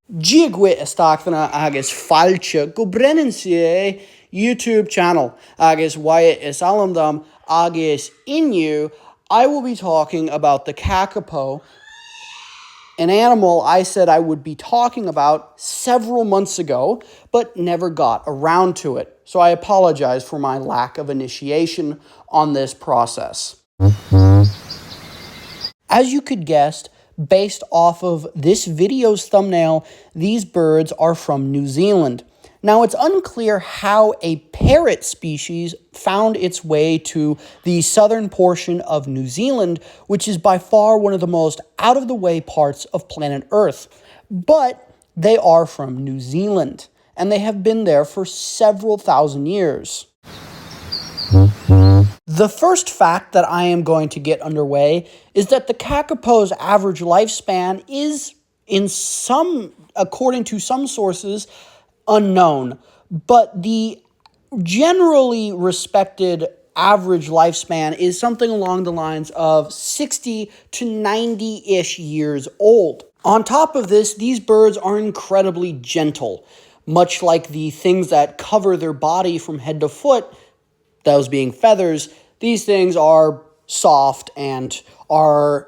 Dziękuję estáchtana agus falche go brennen sie YouTube channel agus Wyatt is alamdam agus inu. I will be talking about the Kākāpō, an animal I said I would be talking about several months ago, but never got around to it. So I apologize for my lack of initiation on this process. As you could guess, based off of this video's thumbnail, these birds are from New Zealand. Now, it's unclear how a parrot species found its way to the southern portion of New Zealand, which is by far one of the most out-of-the-way parts of planet Earth. But they are from New Zealand, and they have been there for several thousand years. The first fact that I am going to get underway is that the Kākāpō's average lifespan is, according to some sources, unknown, but the generally respected average lifespan is something along the lines of 60 to 90-ish years old. On top of this, these birds are incredibly gentle, much like the things that cover their body from head to foot, those being feathers. These things are soft and are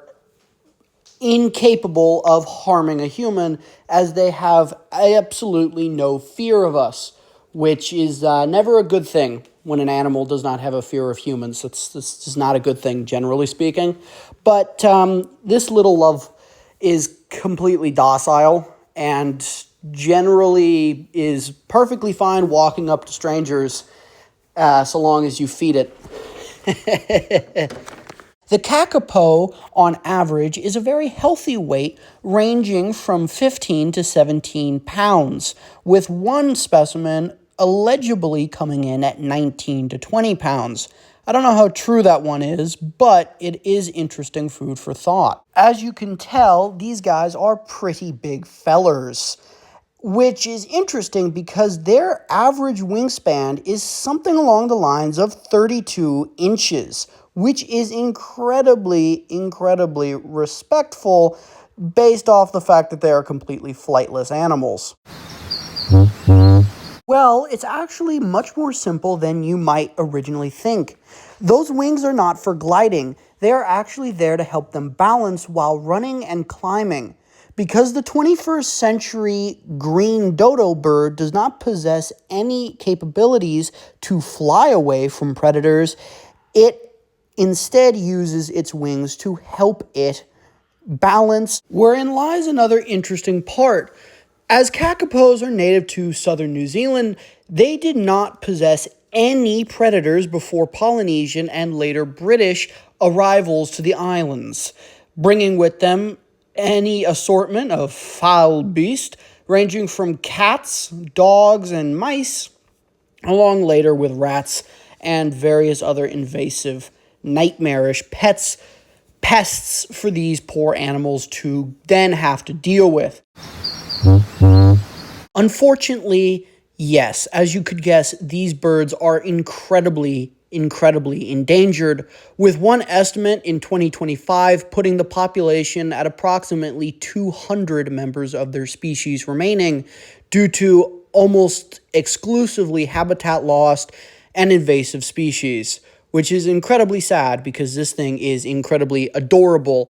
incapable of harming a human, as they have absolutely no fear of us, which is never a good thing when an animal does not have a fear of humans. This is not a good thing, generally speaking. But this little love is completely docile and generally is perfectly fine walking up to strangers so long as you feed it. The Kākāpō, on average, is a very healthy weight, ranging from 15 to 17 pounds, with one specimen allegedly coming in at 19 to 20 pounds. I don't know how true that one is, but it is interesting food for thought. As you can tell, these guys are pretty big fellers, which is interesting because their average wingspan is something along the lines of 32 inches, which is incredibly respectful based off the fact that they are completely flightless animals. Well, it's actually much more simple than you might originally think. Those wings are not for gliding. They are actually there to help them balance while running and climbing. Because the 21st century green dodo bird does not possess any capabilities to fly away from predators, it instead uses its wings to help it balance, wherein lies another interesting part. As Kākāpōs are native to southern New Zealand, they did not possess any predators before Polynesian and later British arrivals to the islands, bringing with them any assortment of foul beast, ranging from cats, dogs, and mice, along later with rats and various other invasive, nightmarish pests for these poor animals to then have to deal with. Unfortunately, yes, as you could guess, these birds are incredibly endangered, with one estimate in 2025 putting the population at approximately 200 members of their species remaining due to almost exclusively habitat lost and invasive species, which is incredibly sad because this thing is incredibly adorable.